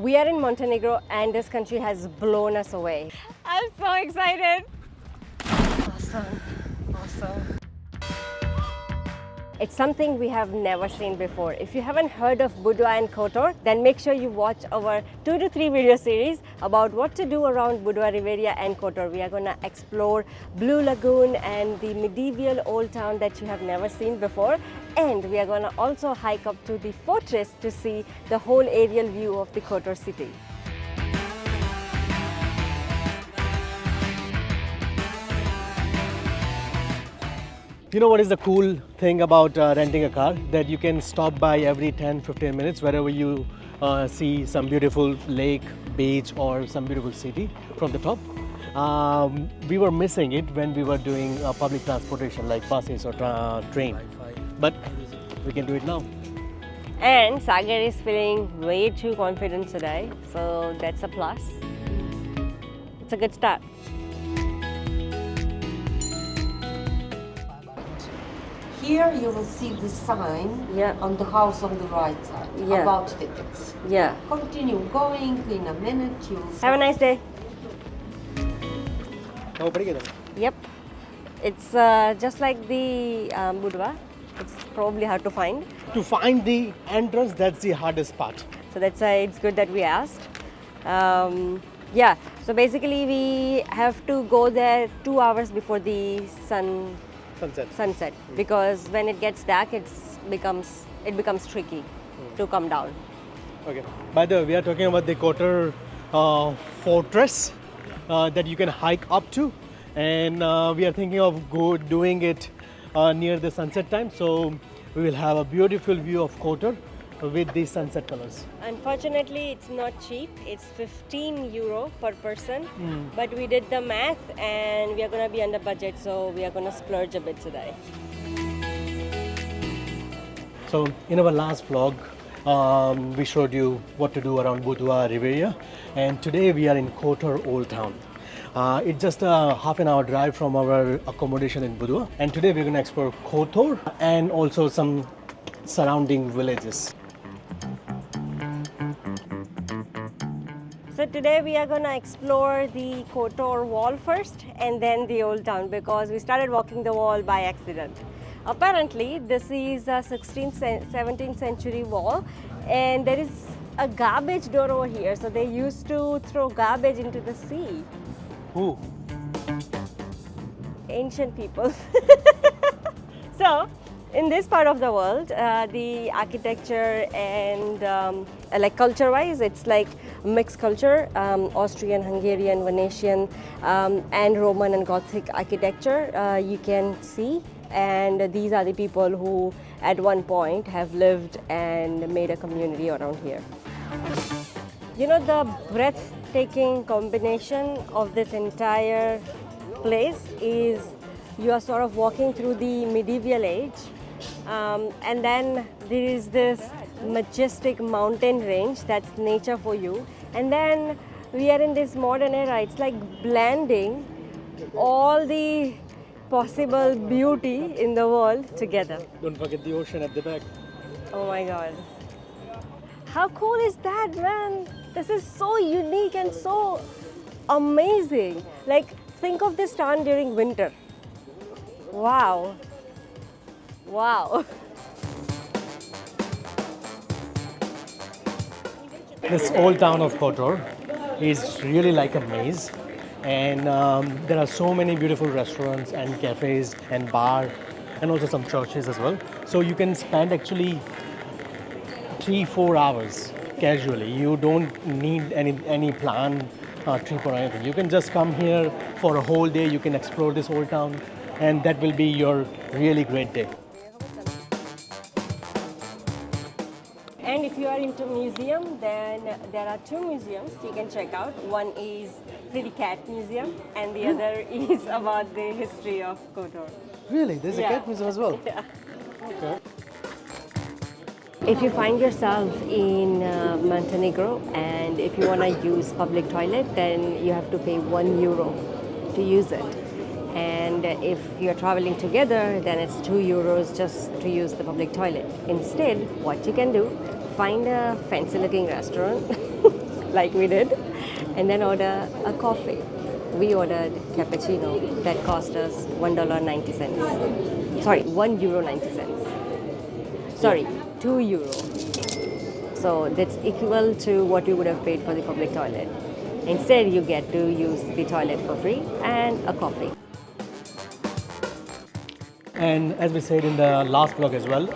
We are in Montenegro and this country has blown us away. I'm so excited. Awesome. It's something we have never seen before. If you haven't heard of Budva and Kotor, then make sure you watch our 2 to 3 video series about what to do around Budva, Riviera and Kotor. We are going to explore Blue Lagoon and the medieval old town that you have never seen before. And we are going to also hike up to the fortress to see the whole aerial view of the Kotor city. You know what is the cool thing about renting a car? That you can stop by every 10-15 minutes wherever you see some beautiful lake, beach or some beautiful city from the top. We were missing it when we were doing public transportation like buses or train. But we can do it now. And Sagar is feeling way too confident today, so that's a plus. It's a good start. Here you will see the sign on the house on the right side about tickets. Yeah. Continue going, in a minute you will see. Have a nice day. Oh, pretty good. Yep. It's just like the Budva. It's probably hard to find. To find the entrance, that's the hardest part. So that's why it's good that we asked. Yeah, so basically we have to go there 2 hours before the sunset because when it gets dark it becomes tricky to come down. Okay. By the way, we are talking about the Kotor fortress that you can hike up to, and we are thinking of doing it near the sunset time, so we will have a beautiful view of Kotor with the sunset colors. Unfortunately, it's not cheap. It's 15 euro per person, but we did the math and we are going to be under budget, so we are going to splurge a bit today. So in our last vlog, we showed you what to do around Budva, Riviera, and today we are in Kotor Old Town. It's just a half an hour drive from our accommodation in Budva, and today we're going to explore Kotor and also some surrounding villages. So today we are going to explore the Kotor wall first and then the old town because we started walking the wall by accident. Apparently this is a 16th, 17th century wall and there is a garbage door over here. So they used to throw garbage into the sea. Ooh. Ancient people. So in this part of the world, the architecture and like culture-wise, it's like mixed culture, Austrian, Hungarian, Venetian, and Roman and Gothic architecture you can see. And these are the people who at one point have lived and made a community around here. You know, the breathtaking combination of this entire place is you are sort of walking through the medieval age. And then there is this majestic mountain range that's nature for you, and then we are in this modern era. It's like blending all the possible beauty in the world together. Don't forget the ocean at the back. Oh my god, how cool is that, man? This is so unique and so amazing. Like, think of this town during winter. Wow. This old town of Kotor is really like a maze, and there are so many beautiful restaurants and cafes and bars and also some churches as well. So you can spend actually 3-4 hours casually. You don't need any planned trip or anything. You can just come here for a whole day. You can explore this old town, and that will be your really great day. And if you are into museum, then there are 2 museums you can check out. One is Pretty Cat Museum and the other is about the history of Kotor. Really? There's a cat museum as well? Yeah. Okay. If you find yourself in Montenegro and if you want to use public toilet, then you have to pay €1 to use it. And if you're traveling together, then it's €2 just to use the public toilet. Instead, what you can do, find a fancy looking restaurant, like we did, and then order a coffee. We ordered cappuccino that cost us $1.90. Sorry, €1.90. Sorry, €2. So that's equal to what you would have paid for the public toilet. Instead, you get to use the toilet for free and a coffee. And as we said in the last vlog as well,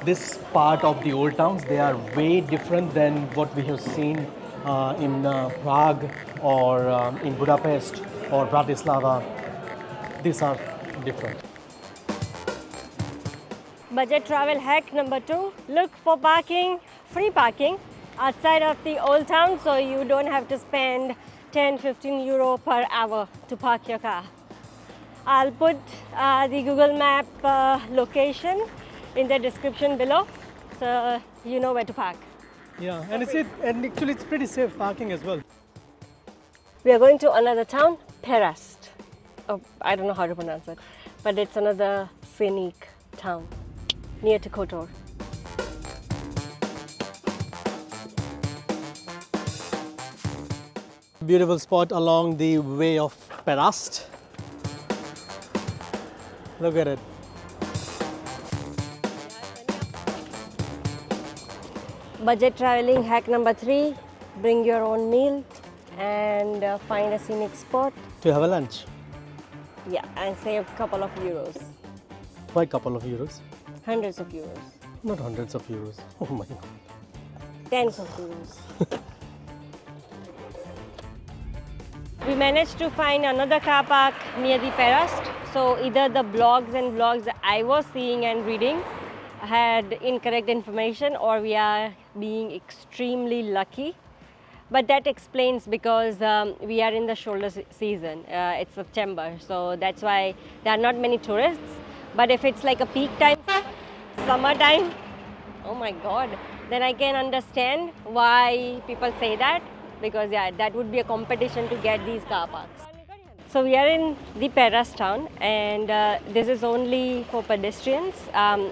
this part of the old towns, they are way different than what we have seen in Prague or in Budapest or Bratislava. These are different. Budget travel hack number 2, look for parking, free parking outside of the old town, so you don't have to spend 10-15 euro per hour to park your car. I'll put the Google Map location in the description below, so you know where to park. Yeah, and actually it's pretty safe parking as well. We are going to another town, Perast. Oh, I don't know how to pronounce it, but it's another scenic town near to Kotor. Beautiful spot along the way of Perast. Look at it. Budget traveling hack number 3, bring your own meal and find a scenic spot. To have a lunch. Yeah, and save a couple of euros. Why couple of euros? Hundreds of euros. Not hundreds of euros. Oh my god. Tens of euros. We managed to find another car park near the Perast. So either the blogs and vlogs that I was seeing and reading had incorrect information, or we are being extremely lucky. But that explains because we are in the shoulder season. It's September, so that's why there are not many tourists. But if it's like a peak time, summertime, oh my god, then I can understand why people say that, because yeah, that would be a competition to get these car parks. So we are in the Perast town, and this is only for pedestrians.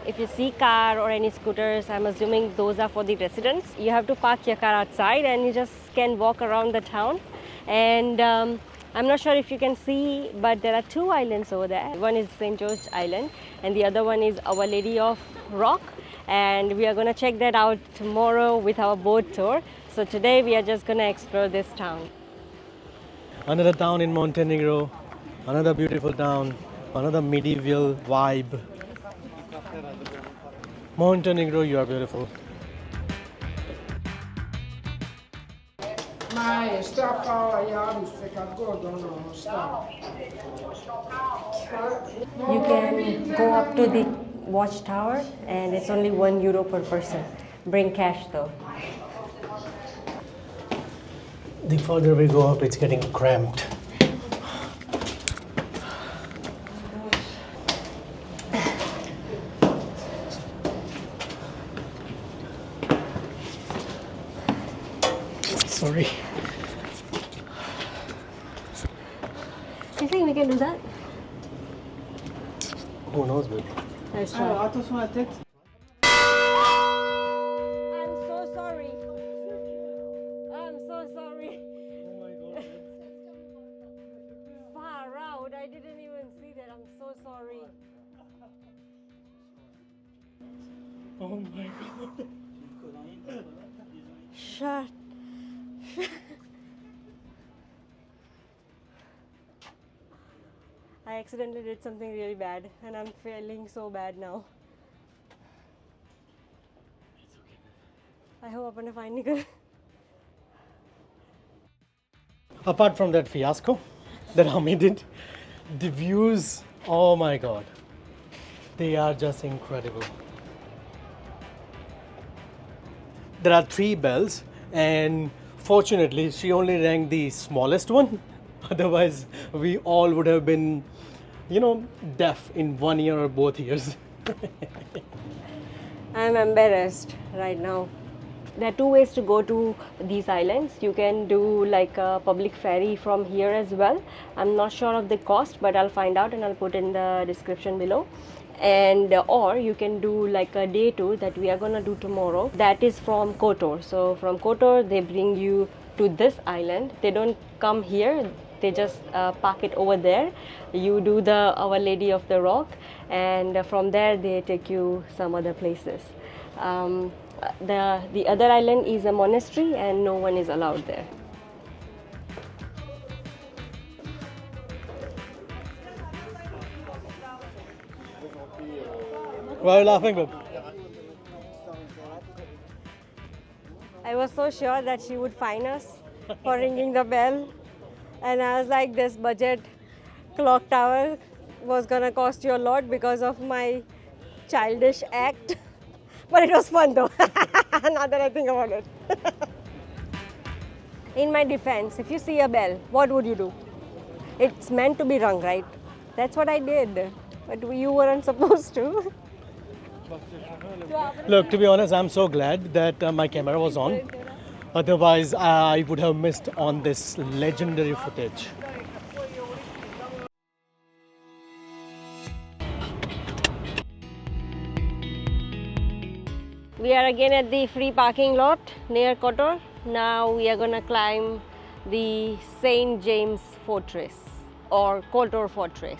If you see car or any scooters, I'm assuming those are for the residents. You have to park your car outside and you just can walk around the town. And I'm not sure if you can see, but there are 2 islands over there. One is St. George Island and the other one is Our Lady of Rock. And we are going to check that out tomorrow with our boat tour. So today we are just going to explore this town. Another town in Montenegro, another beautiful town, another medieval vibe. Montenegro, you are beautiful. You can go up to the watchtower and it's only €1 per person. Bring cash though. The further we go up, it's getting cramped. Sorry. You think we can do that? Who knows, baby? Let's try. I'm so sorry. I'm so sorry. Oh my god. Far out. I didn't even see that. I'm so sorry. Oh my god. Shut. I accidentally did something really bad and I'm feeling so bad now. I hope I'm fine, Nicole. Apart from that fiasco that Ami did, the views, oh my god, they are just incredible. There are 3 bells and fortunately she only rang the smallest one. Otherwise we all would have been, you know, deaf in one ear or both ears. I'm embarrassed right now. There are two ways to go to these islands. You can do like a public ferry from here as well. I'm not sure of the cost, but I'll find out and I'll put in the description below. And or you can do like a day tour that we are gonna do tomorrow. That is from Kotor. So from Kotor, they bring you to this island. They don't come here. They just park it over there. You do the Our Lady of the Rock, and from there they take you some other places. The other island is a monastery, and no one is allowed there. Why are you laughing, babe? I was so sure that she would fine us for ringing the bell, and I was like, this budget clock tower was gonna cost you a lot because of my childish act. But it was fun though, now that I think about it. In my defense, if you see a bell, what would you do? It's meant to be rung, right? That's what I did, but you weren't supposed to. Look, to be honest, I'm so glad that my camera was on. Otherwise, I would have missed on this legendary footage. We are again at the free parking lot near Kotor. Now we are gonna climb the St. James Fortress or Kotor Fortress.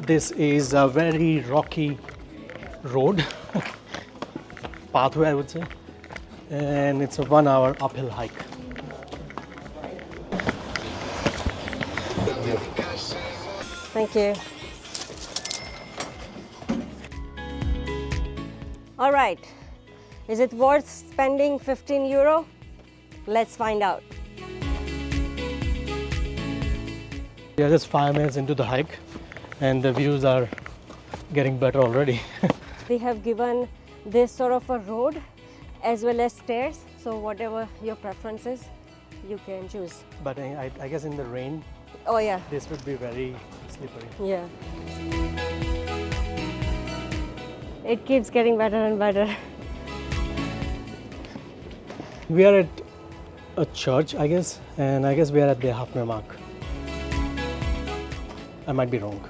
This is a very rocky road, pathway I would say, and it's a 1 hour uphill hike. Thank you. All right, is it worth spending 15 euro? Let's find out. We are just 5 minutes into the hike and the views are getting better already. They have given this sort of a road as well as stairs, so whatever your preference is, you can choose. But I guess in the rain, Oh yeah, this would be very slippery. yeah. It keeps getting better and better. We are at a church, I guess, and I guess we are at the half-mile mark. I might be wrong.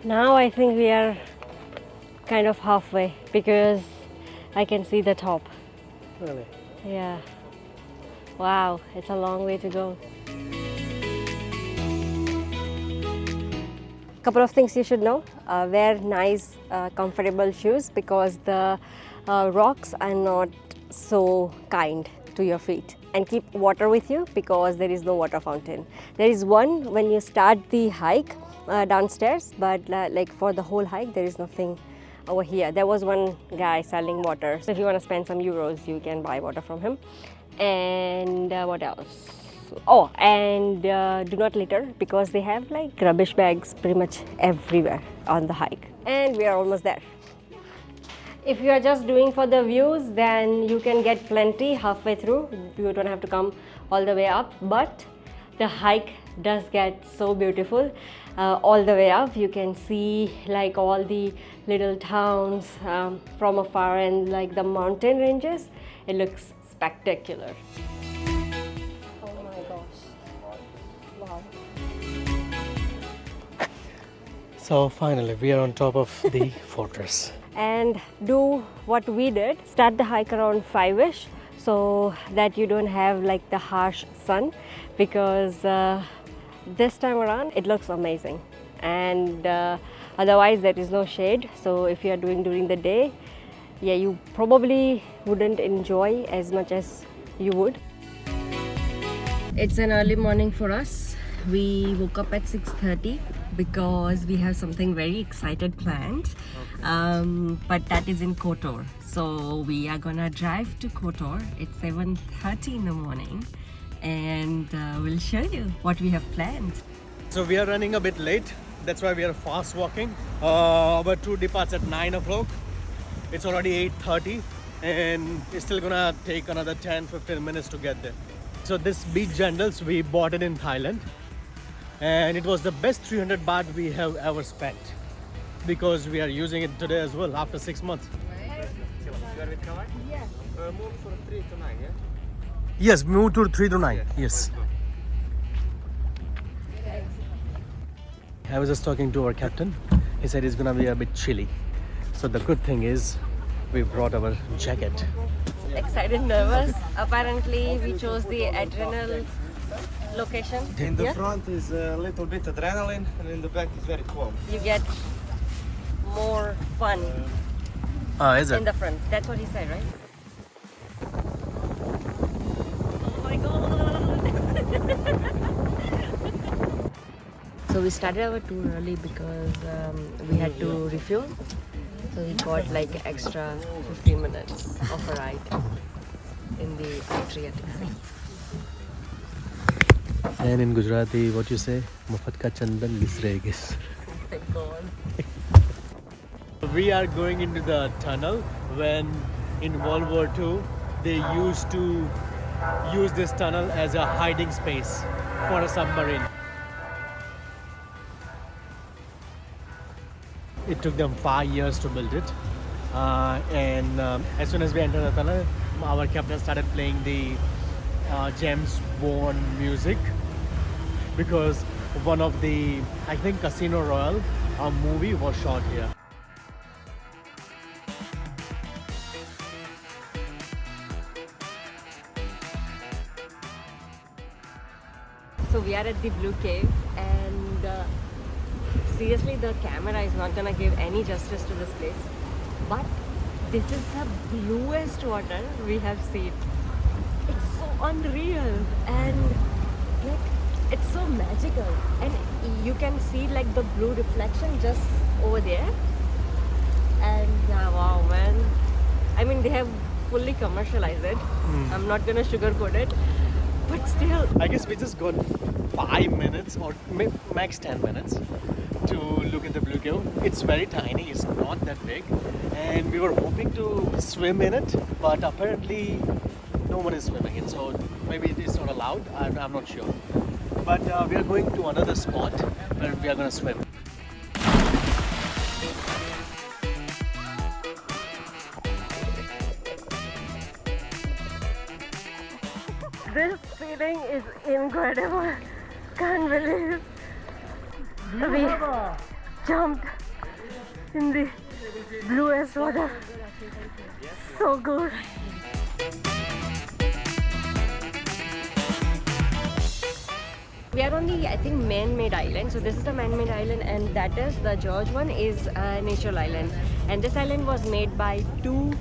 Now I think we are kind of halfway because I can see the top. Really? Yeah. Wow, it's a long way to go. Couple of things you should know. Wear nice, comfortable shoes because the rocks are not so kind to your feet. And keep water with you because there is no water fountain. There is one when you start the hike downstairs, but like for the whole hike, there is nothing over here. There was one guy selling water. So if you want to spend some euros, you can buy water from him. And what else? Oh, and do not litter because they have like rubbish bags pretty much everywhere on the hike. And we are almost there. If you are just doing for the views, then you can get plenty halfway through. You don't have to come all the way up, but the hike does get so beautiful. All the way up, you can see like all the little towns from afar and like the mountain ranges. It looks spectacular. Oh my gosh. Wow. So finally, we are on top of the fortress. And do what we did, start the hike around 5ish so that you don't have like the harsh sun, because this time around it looks amazing, and otherwise there is no shade. So if you are doing during the day, yeah, you probably wouldn't enjoy as much as you would. It's an early morning for us. We woke up at 6:30 because we have something very excited planned, but that is in Kotor. So we are gonna drive to Kotor. It's 7:30 in the morning, and we'll show you what we have planned. So we are running a bit late. That's why we are fast walking. Our tour departs at 9 o'clock. It's already 8:30 and it's still gonna take another 10-15 minutes to get there. So this beach jandals, we bought it in Thailand and it was the best 300 baht we have ever spent because we are using it today as well after 6 months. Yes. Move from 3 to 9, yeah? Yes, move to 3 to 9. Yes. I was just talking to our captain. He said it's gonna be a bit chilly. So the good thing is we brought our jacket. Excited, nervous. Apparently, we chose the adrenal location. In the Yeah? front is a little bit adrenaline, and in the back is very calm. You get more fun Is in the front. That's what he said, right? Oh my god! So we started our tour early because we had to refuel. So we got like extra 15 minutes of a ride in the Adriatic Sea. And in Gujarati, what you say? Mufat ka chandan gisre gis. Thank God. We are going into the tunnel when in World War II they used to use this tunnel as a hiding space for a submarine. It took them 5 years to build it. As soon as we entered the tunnel, our captain started playing the James Bond music because one of the, I think, Casino Royale movie was shot here. So we are at the Blue Cave and seriously the camera is not gonna give any justice to this place. But this is the bluest water we have seen. It's so unreal and like it's so magical and you can see like the blue reflection just over there. And yeah, wow man. I mean they have fully commercialized it. I'm not gonna sugarcoat it. But still, I guess we just got 5 minutes or max 10 minutes to look at the Blue Cave. It's very tiny, it's not that big. And we were hoping to swim in it, but apparently no one is swimming it. So maybe it is not allowed, I'm not sure. But we are going to another spot where we are going to swim. this feeling is incredible. Can't believe we jumped in the bluest water. So good. We are on the, I think, man-made island. So this is the man-made island, and that is the George one is a natural island. And this island was made by two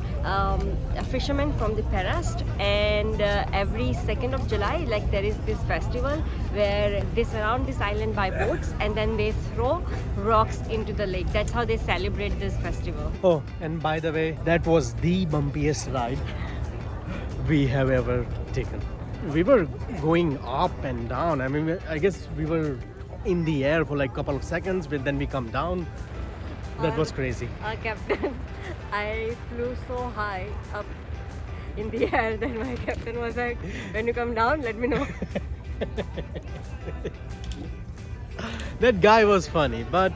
fishermen from the Perast. And every 2nd of July, like there is this festival where they surround this island by boats, and then they throw rocks into the lake. That's how they celebrate this festival. Oh, and by the way, that was the bumpiest ride we have ever taken. We were going up and down. I mean, I guess we were in the air for like a couple of seconds, but then we come down. That was crazy. Captain, I flew so high up in the air that my captain was like, when you come down, let me know. That guy was funny, but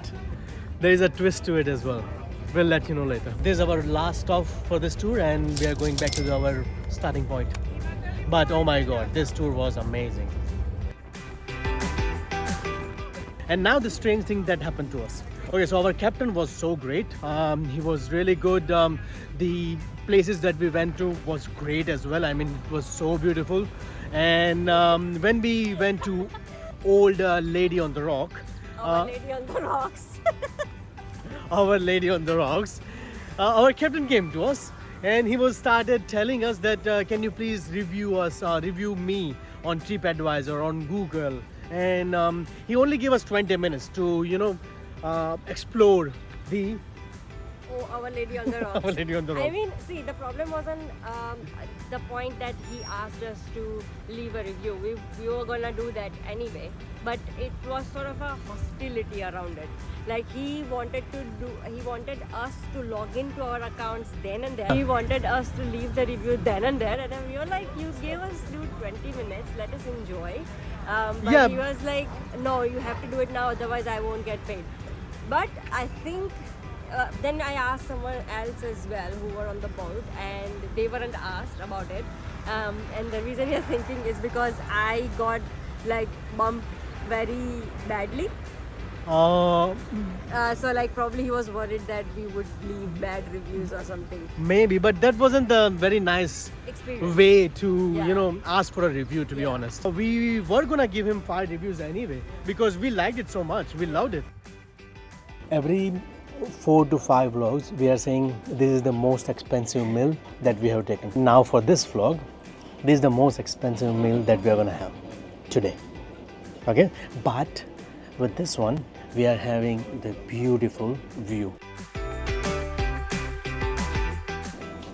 there is a twist to it as well. We'll let you know later. This is our last stop for this tour, and we are going back to our starting point. But oh my god, this tour was amazing. And now the strange thing that happened to us. Okay, so our captain was so great. He was really good. The places that we went to was great as well. I mean, it was so beautiful. And when we went to Old Lady on the Rock, Our Lady on the Rocks. Our Lady on the Rocks, our captain came to us and he was started telling us that can you please review me on TripAdvisor, on Google. And he only gave us 20 minutes to explore the Our Lady on the Rock. Our Lady on the Rock. I mean, see, the problem wasn't the point that he asked us to leave a review. We were gonna do that anyway, but it was sort of a hostility around it. Like he wanted us to log into our accounts then and there. He wanted us to leave the review then and there, and then we were like, "You gave us 20 minutes. Let us enjoy." But Yeah. he was like, "No, you have to do it now, otherwise I won't get paid." But I think then I asked someone else as well who were on the boat, and they weren't asked about it. And the reason you're thinking is because I got like bumped very badly. So like probably he was worried that we would leave bad reviews or something. Maybe, but that wasn't the very nice Experience. way to Yeah. ask for a review, to be honest. We were gonna give him 5 reviews anyway because we liked it so much. We loved it. Every 4 to 5 vlogs, we are saying this is the most expensive meal that we have taken. Now for this vlog, this is the most expensive meal that we are gonna have today. Okay, but with this one, we are having the beautiful view.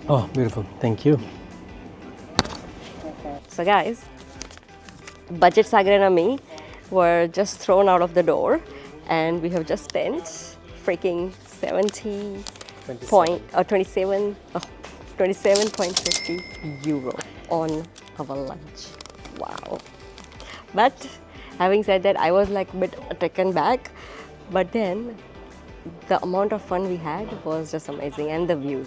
Oh, beautiful! Thank you. So guys, budget Sagar and me were just thrown out of the door, and we have just spent freaking 27.50 euro on our lunch. Wow. But having said that, I was like a bit taken back, but then the amount of fun we had was just amazing, and the view.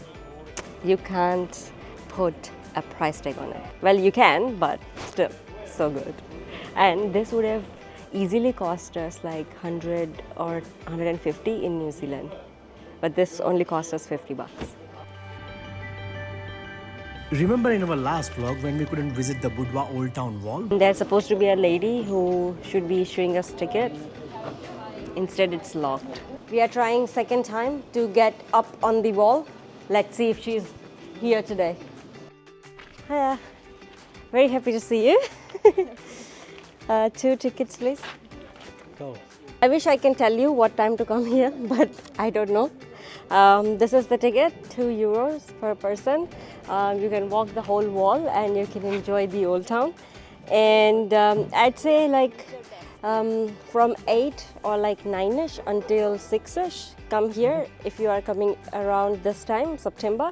You can't put a price tag on it. Well, you can, but still, so good. And this would have easily cost us like 100 or 150 in New Zealand, but this only cost us 50 bucks. Remember in our last vlog when we couldn't visit the Budva Old Town wall? There's supposed to be a lady who should be issuing us ticket. Instead, it's locked. We are trying second time to get up on the wall. Let's see if she's here today. Hiya. Very happy to see you. 2 tickets, please. Go. I wish I can tell you what time to come here, but I don't know. This is the ticket, €2 per person. You can walk the whole wall and you can enjoy the old town. And I'd say like from 8 or like 9ish until 6ish, come here if you are coming around this time, September,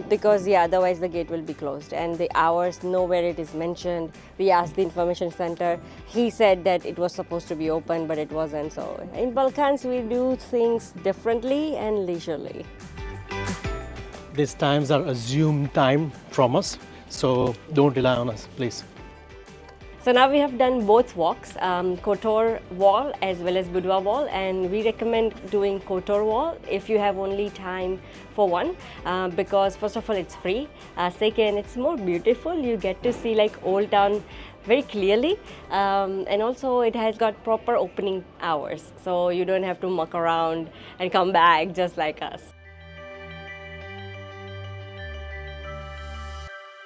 because yeah, otherwise the gate will be closed, and the hours, nowhere it is mentioned. We asked the information center, he said that it was supposed to be open, but it wasn't. So in Balkans we do things differently and leisurely. These times are assumed time from us, so don't rely on us, please. So now we have done both walks, Kotor wall as well as Budva wall, and we recommend doing Kotor wall if you have only time for one, because first of all it's free, second it's more beautiful, you get to see like old town very clearly, and also it has got proper opening hours, so you don't have to muck around and come back just like us.